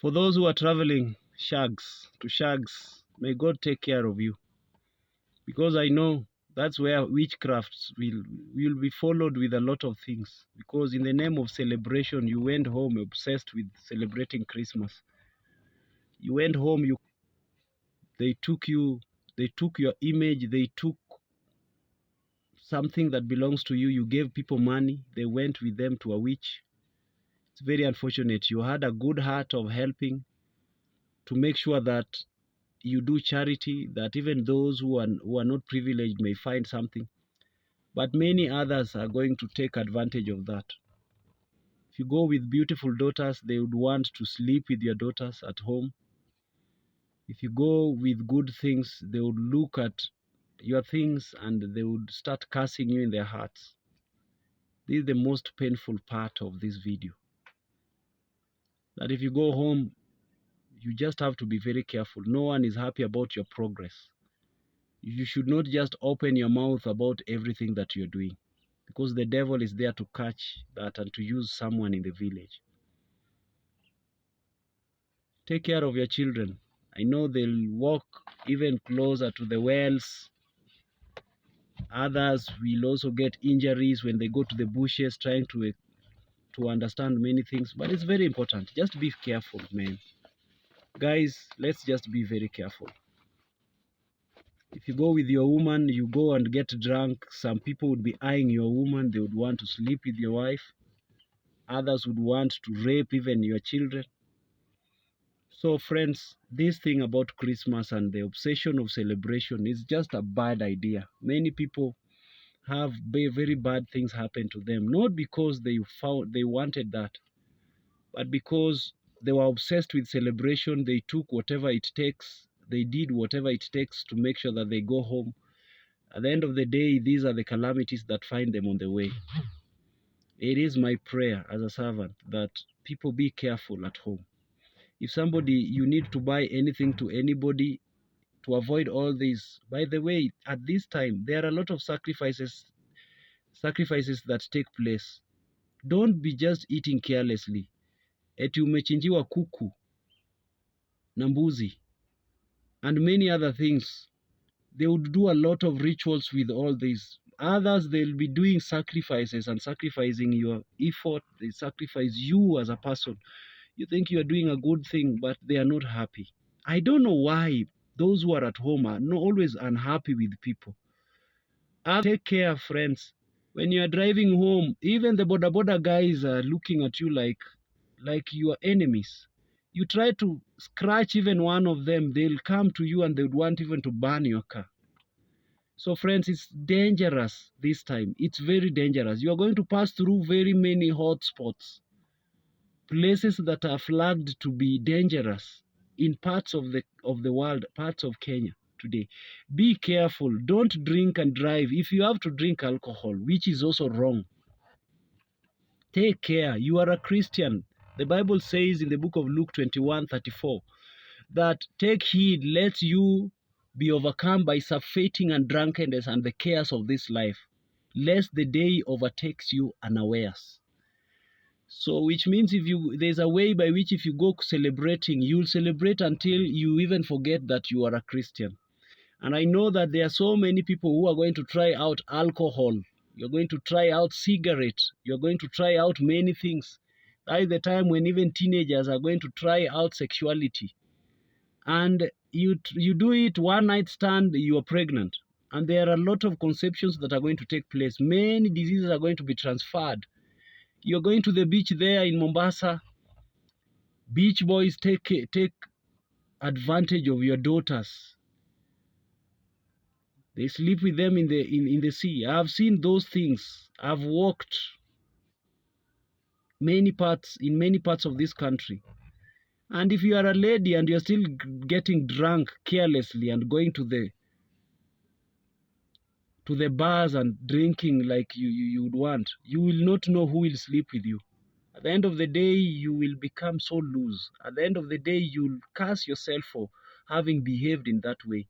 For those who are traveling to Shags, may God take care of you. Because I know that's where witchcrafts will be followed with a lot of things. Because in the name of celebration, you went home obsessed with celebrating Christmas. You went home, they took you, they took your image, they took something that belongs to you. You gave people money, they went with them to a witch. It's very unfortunate. You had a good heart of helping to make sure that you do charity, that even those who are not privileged may find something. But many others are going to take advantage of that. If you go with beautiful daughters, they would want to sleep with your daughters at home. If you go with good things, they would look at your things and they would start cursing you in their hearts. This is the most painful part of this video. That if you go home, you just have to be very careful. No one is happy about your progress. You should not just open your mouth about everything that you're doing, because the devil is there to catch that and to use someone in the village. Take care of your children. I know they'll walk even closer to the wells. Others will also get injuries when they go to the bushes trying to understand many things. But it's very important. Just be careful, man. Guys, let's just be very careful. If you go with your woman, you go and get drunk, some people would be eyeing your woman. They would want to sleep with your wife. Others would want to rape even your children. So friends, this thing about Christmas and the obsession of celebration is just a bad idea. Many people have very bad things happen to them, not because they wanted that, but because they were obsessed with celebration. They took whatever it takes. They did whatever it takes to make sure that they go home. At the end of the day, these are the calamities that find them on the way. It is my prayer as a servant that people be careful at home. If somebody, you need to buy anything to anybody to avoid all this. By the way, at this time, there are a lot of sacrifices that take place. Don't be just eating carelessly. Eti umechinjiwa kuku na mbuzi and many other things. They would do a lot of rituals with all this. Others, they'll be doing sacrifices and sacrificing your effort. They sacrifice you as a person. You think you are doing a good thing, but they are not happy. I don't know why those who are at home are not always unhappy with people. Take care, friends. When you are driving home, even the boda guys are looking at you like you are enemies. You try to scratch even one of them, they'll come to you and they would want even to burn your car. So friends, it's dangerous this time. It's very dangerous. You are going to pass through very many hotspots, places that are flagged to be dangerous in parts of the world, parts of Kenya today. Be careful. Don't drink and drive. If you have to drink alcohol, which is also wrong, take care. You are a Christian. The Bible says in the book of Luke 21:34 that take heed lest you be overcome by surfeiting and drunkenness and the cares of this life, lest the day overtakes you unawares. So which means there's a way by which if you go celebrating, you'll celebrate until you even forget that you are a Christian. And I know that there are so many people who are going to try out alcohol. You're going to try out cigarettes. You're going to try out many things. That is the time when even teenagers are going to try out sexuality. And you do it one night stand, you are pregnant. And there are a lot of conceptions that are going to take place. Many diseases are going to be transferred. You're going to the beach there in Mombasa. Beach boys take advantage of your daughters. They sleep with them in the sea. I've seen those things. I've walked in many parts of this country. And if you are a lady and you're still getting drunk carelessly and going to the bars and drinking like you would want, you will not know who will sleep with you. At the end of the day, you will become so loose. At the end of the day, you'll curse yourself for having behaved in that way.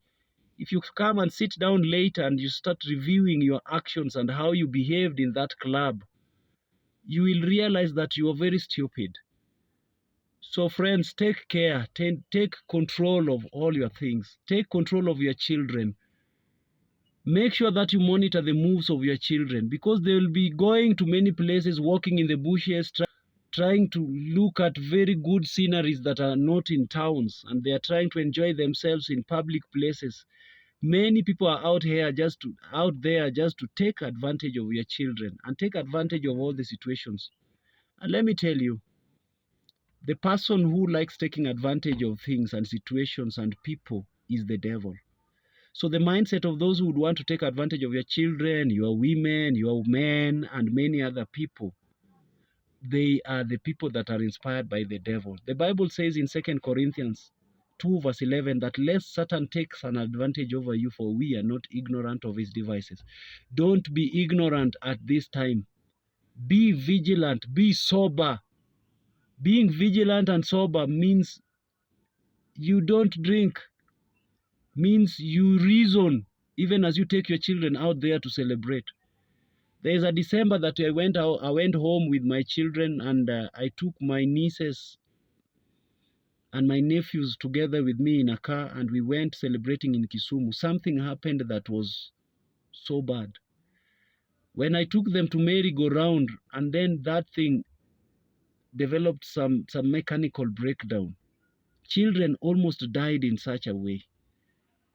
If you come and sit down later and you start reviewing your actions and how you behaved in that club, you will realize that you are very stupid. So friends, take care, take control of all your things. Take control of your children. Make sure that you monitor the moves of your children, because they will be going to many places, walking in the bushes, trying to look at very good sceneries that are not in towns, and they are trying to enjoy themselves in public places. Many people are out there just to take advantage of your children and take advantage of all the situations. And let me tell you, the person who likes taking advantage of things and situations and people is the devil. So the mindset of those who would want to take advantage of your children, your women, your men, and many other people, they are the people that are inspired by the devil. The Bible says in 2 Corinthians 2 verse 11 that lest Satan takes an advantage over you, for we are not ignorant of his devices. Don't be ignorant at this time. Be vigilant, be sober. Being vigilant and sober means you don't drink, means you reason, even as you take your children out there to celebrate. There is a December that I went home with my children, and I took my nieces and my nephews together with me in a car, and we went celebrating in Kisumu. Something happened that was so bad. When I took them to merry-go-round, and then that thing developed some mechanical breakdown. Children almost died in such a way.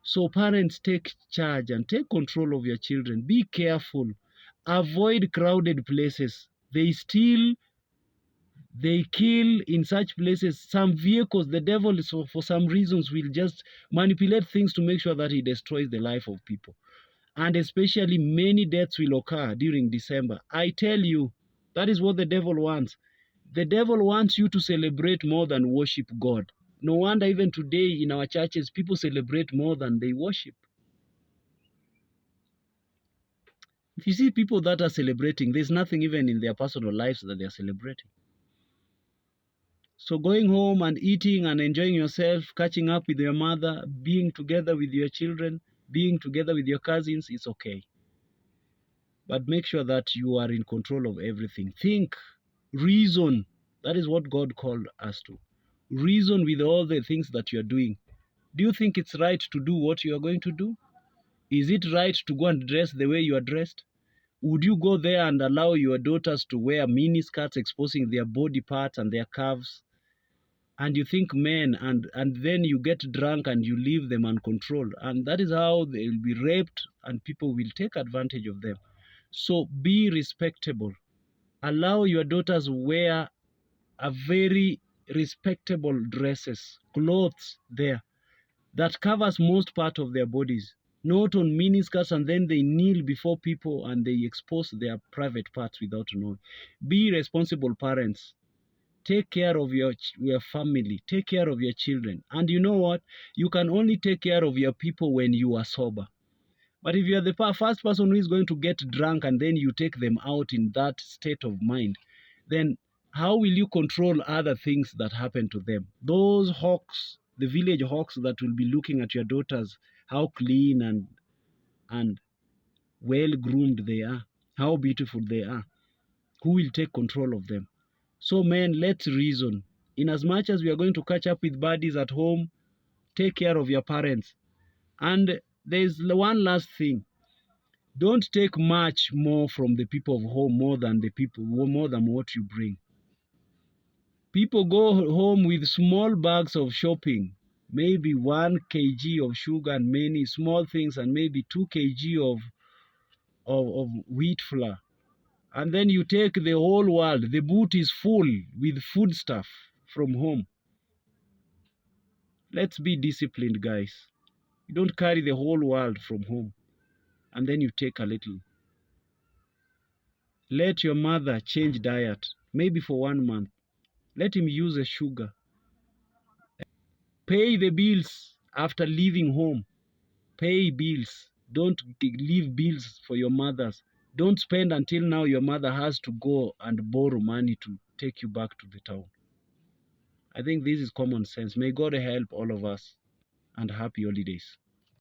So parents, take charge and take control of your children. Be careful. Avoid crowded places. They steal, they kill in such places. Some vehicles, the devil is for some reasons will just manipulate things to make sure that he destroys the life of people. And especially many deaths will occur during December. I tell you, that is what the devil wants. The devil wants you to celebrate more than worship God. No wonder even today in our churches, people celebrate more than they worship. If you see people that are celebrating, there's nothing even in their personal lives that they are celebrating. So going home and eating and enjoying yourself, catching up with your mother, being together with your children, being together with your cousins, is okay. But make sure that you are in control of everything. Think, reason. That is what God called us to. Reason with all the things that you are doing. Do you think it's right to do what you are going to do? Is it right to go and dress the way you are dressed? Would you go there and allow your daughters to wear mini skirts exposing their body parts and their calves? And you think men, and then you get drunk and you leave them uncontrolled, and that is how they will be raped and people will take advantage of them. So be respectable. Allow your daughters wear a very respectable dresses, clothes there that covers most part of their bodies, not on miniskirts, and then they kneel before people and they expose their private parts without knowing. Be responsible parents. Take care of your family. Take care of your children. And you know what? You can only take care of your people when you are sober. But if you are the first person who is going to get drunk and then you take them out in that state of mind, then how will you control other things that happen to them? Those hawks, the village hawks that will be looking at your daughters, how clean and well groomed they are, how beautiful they are, who will take control of them? So men, let's reason. In as much as we are going to catch up with buddies at home, take care of your parents. And there's one last thing. Don't take much more from the people of home more than what you bring. People go home with small bags of shopping, maybe 1 kg of sugar and many small things, and maybe 2 kg of wheat flour. And then you take the whole world. The boot is full with food stuff from home. Let's be disciplined, guys. You don't carry the whole world from home and then you take a little. Let your mother change diet, maybe for 1 month. Let him use a sugar. Pay the bills after leaving home. Pay bills. Don't leave bills for your mothers. Don't spend until now your mother has to go and borrow money to take you back to the town. I think this is common sense. May God help all of us, and happy holidays.